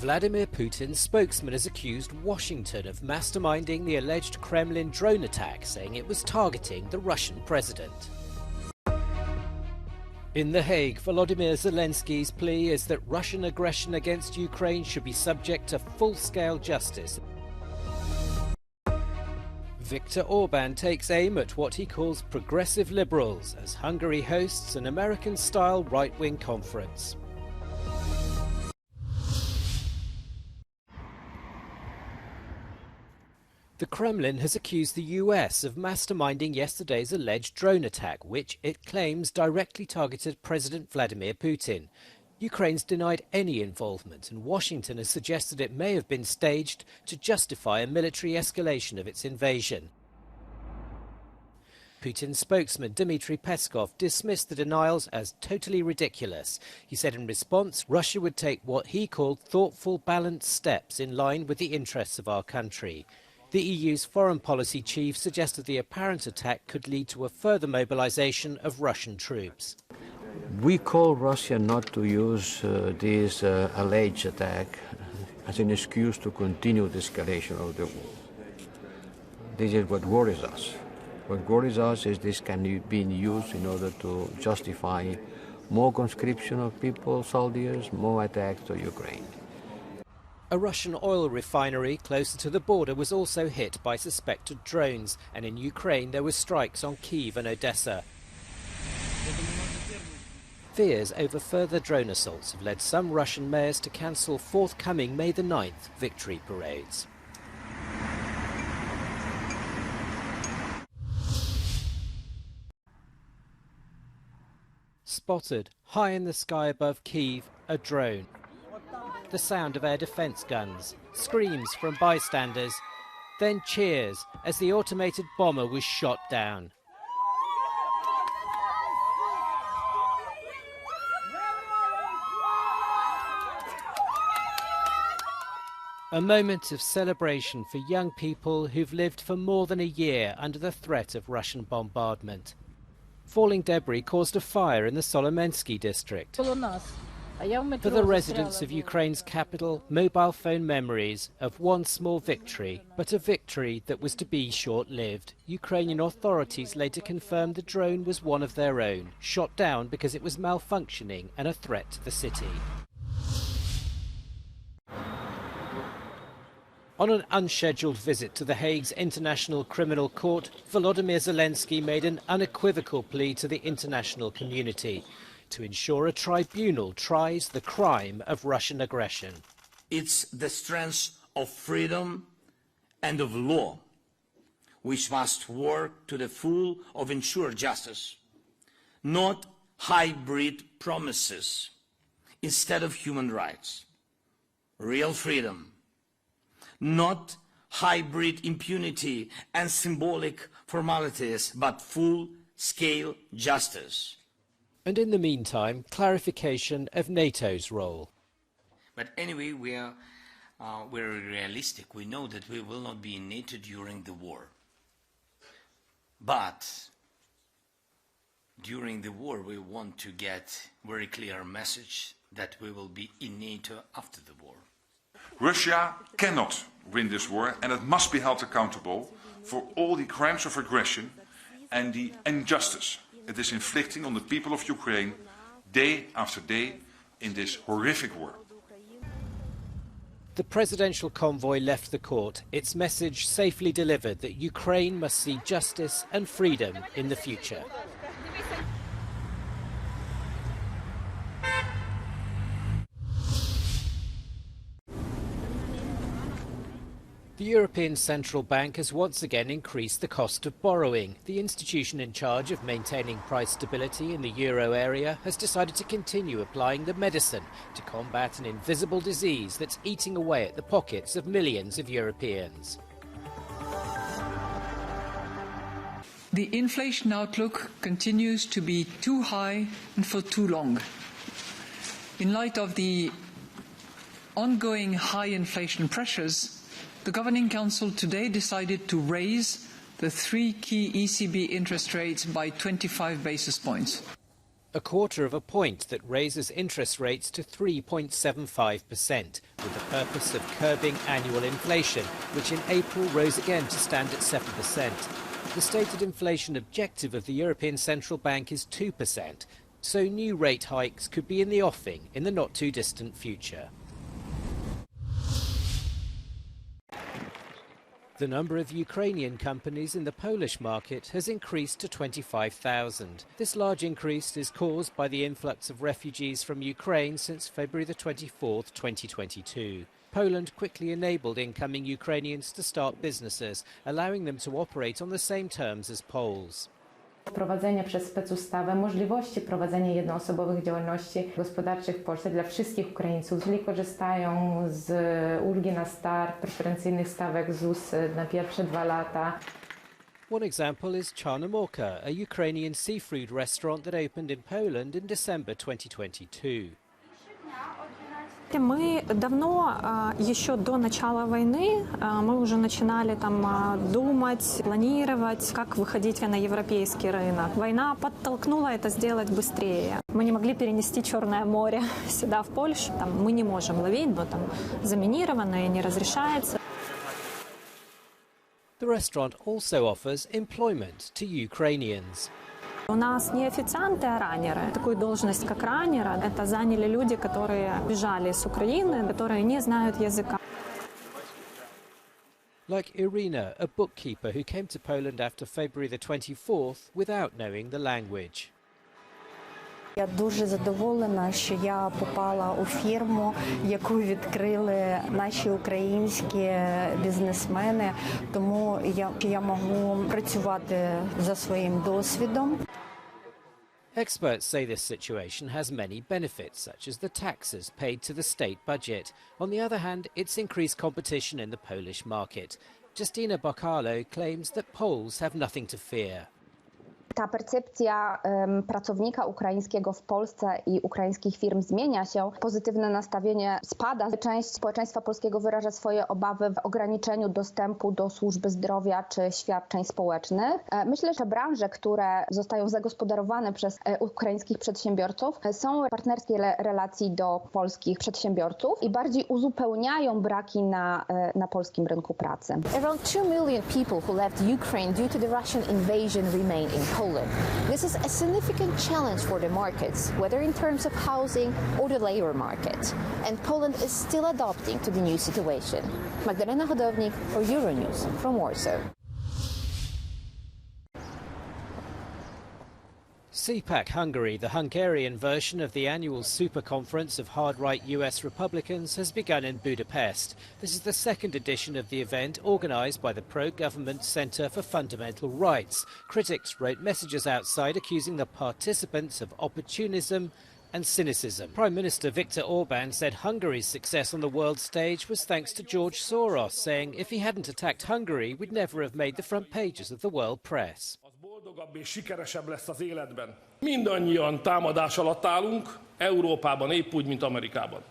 Vladimir Putin's spokesman has accused Washington of masterminding the alleged Kremlin drone attack, saying it was targeting the Russian president. In The Hague, Volodymyr Zelensky's plea is that Russian aggression against Ukraine should be subject to full-scale justice. Viktor Orban takes aim at what he calls progressive liberals as Hungary hosts an American-style right-wing conference. The Kremlin has accused the US of masterminding yesterday's alleged drone attack, which it claims directly targeted President Vladimir Putin. Ukraine's denied any involvement, and Washington has suggested it may have been staged to justify a military escalation of its invasion. Putin's spokesman Dmitry Peskov dismissed the denials as totally ridiculous. He said in response, Russia would take what he called thoughtful, balanced steps in line with the interests of our country. The EU's foreign policy chief suggested the apparent attack could lead to a further mobilization of Russian troops. We call Russia not to use this alleged attack as an excuse to continue the escalation of the war. This is what worries us. What worries us is this can be used in order to justify more conscription of people, soldiers, more attacks to Ukraine. A Russian oil refinery closer to the border was also hit by suspected drones, and in Ukraine there were strikes on Kiev and Odessa. Fears over further drone assaults have led some Russian mayors to cancel forthcoming May the 9th victory parades. Spotted high in the sky above Kiev, a drone. The sound of air defence guns, screams from bystanders, then cheers as the automated bomber was shot down. A moment of celebration for young people who've lived for more than a year under the threat of Russian bombardment. Falling debris caused a fire in the Solomensky district. For the residents of Ukraine's capital, mobile phone memories of one small victory, but a victory that was to be short-lived. Ukrainian authorities later confirmed the drone was one of their own, shot down because it was malfunctioning and a threat to the city. On an unscheduled visit to The Hague's International Criminal Court, Volodymyr Zelensky made an unequivocal plea to the international community to ensure a tribunal tries the crime of Russian aggression. It's the strength of freedom and of law which must work to the full of ensure justice, not hybrid promises instead of human rights. Real freedom, not hybrid impunity and symbolic formalities, but full-scale justice. And in the meantime, clarification of NATO's role. But anyway, we're realistic. We know that we will not be in NATO during the war. But during the war, we want to get very clear message that we will be in NATO after the war. Russia cannot win this war, and it must be held accountable for all the crimes of aggression and the injustice it is inflicting on the people of Ukraine day after day in this horrific war. The presidential convoy left the court, its message safely delivered that Ukraine must see justice and freedom in the future. The European Central Bank has once again increased the cost of borrowing. The institution in charge of maintaining price stability in the euro area has decided to continue applying the medicine to combat an invisible disease that's eating away at the pockets of millions of Europeans. The inflation outlook continues to be too high and for too long. In light of the ongoing high inflation pressures, the Governing Council today decided to raise the three key ECB interest rates by 25 basis points. A quarter of a point that raises interest rates to 3.75%. with the purpose of curbing annual inflation, which in April rose again to stand at 7%. The stated inflation objective of the European Central Bank is 2%, so new rate hikes could be in the offing in the not-too-distant future. The number of Ukrainian companies in the Polish market has increased to 25,000. This large increase is caused by the influx of refugees from Ukraine since February the 24th, 2022. Poland quickly enabled incoming Ukrainians to start businesses, allowing them to operate on the same terms as Poles. Wprowadzenie przez specustawę możliwości prowadzenia jednoosobowych działalności gospodarczych w Polsce dla wszystkich Ukraińców, którzy korzystają z ulgi na start, preferencyjnych stawek ZUS na pierwsze 2 lata. One example is Czarnomorka, a Ukrainian seafood restaurant that opened in Poland in December 2022. Мы давно, еще до начала войны, мы уже начинали думать, планировать, как выходить на европейский рынок. Война подтолкнула это сделать быстрее. Мы не могли перенести Черное море сюда, в Польшу. Мы не можем ловить, но заминировано и не разрешается. The restaurant also offers employment to Ukrainians. У нас не официанты, а раннеры. Такую должность, как раннера, это заняли люди, которые бежали с Украины, которые не знают языка. Like Irina, a bookkeeper who came to Poland after February the 24th without knowing the language. Я дуже задоволена, що я попала у фірму, яку відкрили наші українські бізнесмени, тому я можу працювати за своїм досвідом. Experts say this situation has many benefits, such as the taxes paid to the state budget. On the other hand, it's increased competition in the Polish market. Justina Bokalo claims that Poles have nothing to fear. Ta percepcja pracownika ukraińskiego w Polsce i ukraińskich firm zmienia się. Pozytywne nastawienie spada. Część społeczeństwa polskiego wyraża swoje obawy w ograniczeniu dostępu do służby zdrowia czy świadczeń społecznych. Myślę, że branże, które zostają zagospodarowane przez ukraińskich przedsiębiorców, są partnerskie relacji do polskich przedsiębiorców i bardziej uzupełniają braki na polskim rynku pracy. Around 2 million people who left Ukraine due to the Russian invasion remain in Poland. This is a significant challenge for the markets, whether in terms of housing or the labor market. And Poland is still adapting to the new situation. Magdalena Hodownik for Euronews from Warsaw. CPAC Hungary, the Hungarian version of the annual super conference of hard-right US Republicans, has begun in Budapest. This is the second edition of the event, organised by the pro-government Centre for Fundamental Rights. Critics wrote messages outside accusing the participants of opportunism and cynicism. Prime Minister Viktor Orbán said Hungary's success on the world stage was thanks to George Soros, saying if he hadn't attacked Hungary, we'd never have made the front pages of the world press. Boldogabb és sikeresebb lesz az életben. Mindannyian támadás alatt állunk, Európában épp úgy, mint Amerikában.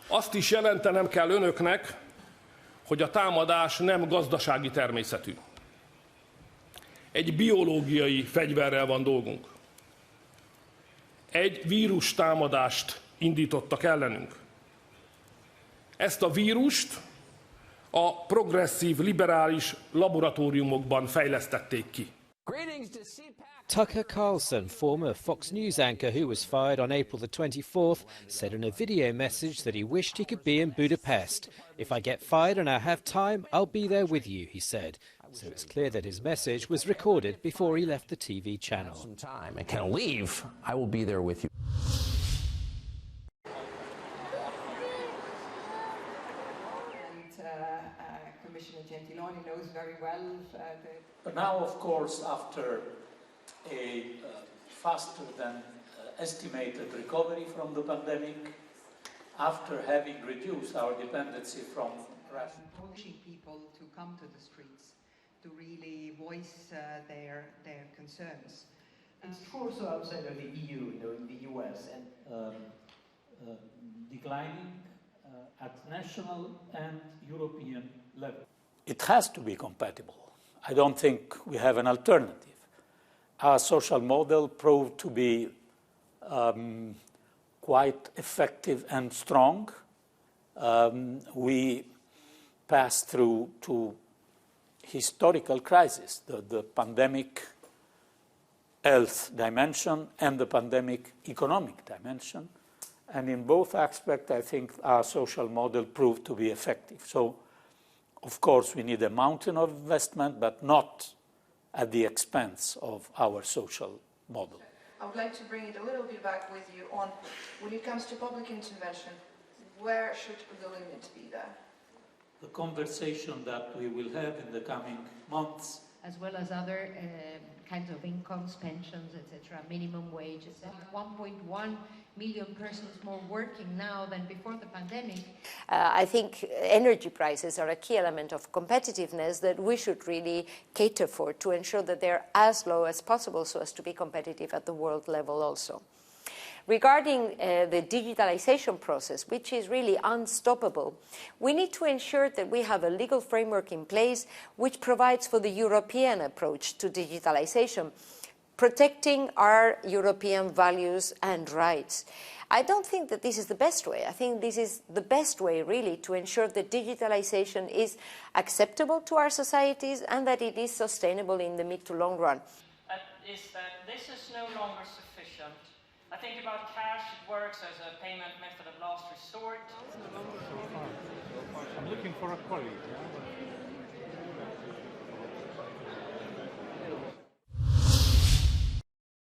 Azt is jelentenem kell önöknek, hogy a támadás nem gazdasági természetű. Egy biológiai fegyverrel van dolgunk. Egy vírustámadást indítottak ellenünk. Ezt a vírust a progresszív, liberális laboratóriumokban fejlesztették ki. Tucker Carlson, former Fox News anchor who was fired on April the 24th, said in a video message that he wished he could be in Budapest. If I get fired and I have time, I'll be there with you, he said. So it's clear that his message was recorded before he left the TV channel. Some time and can leave, I will be there with you. Commissioner Gentiloni knows very well But now, of course, after a faster than estimated recovery from the pandemic, after having reduced our dependency from Russia, pushing people to come to the streets to really voice their concerns. It's also outside of the EU, in the US, and declining at national and European level. it has to be compatible. I don't think we have an alternative. Our social model proved to be quite effective and strong we passed through two historical crises, the pandemic health dimension and the pandemic economic dimension. And in both aspects, I think our social model proved to be effective. So, of course, we need a mountain of investment, but not at the expense of our social model. I would like to bring it a little bit back with you on, when it comes to public intervention, where should the limit be there? The conversation that we will have in the coming months. As well as other kinds of incomes, pensions, etc., minimum wage, etc. 1.1 million persons more working now than before the pandemic. I think energy prices are a key element of competitiveness that we should really cater for to ensure that they're as low as possible so as to be competitive at the world level also. Regarding the digitalization process, which is really unstoppable, we need to ensure that we have a legal framework in place which provides for the European approach to digitalization, protecting our European values and rights. I don't think that this is the best way. I think this is the best way, really, to ensure that digitalization is acceptable to our societies and that it is sustainable in the mid to long run. Is that this is no longer sufficient. I think about cash, it works as a payment method of last resort. I'm looking for a colleague.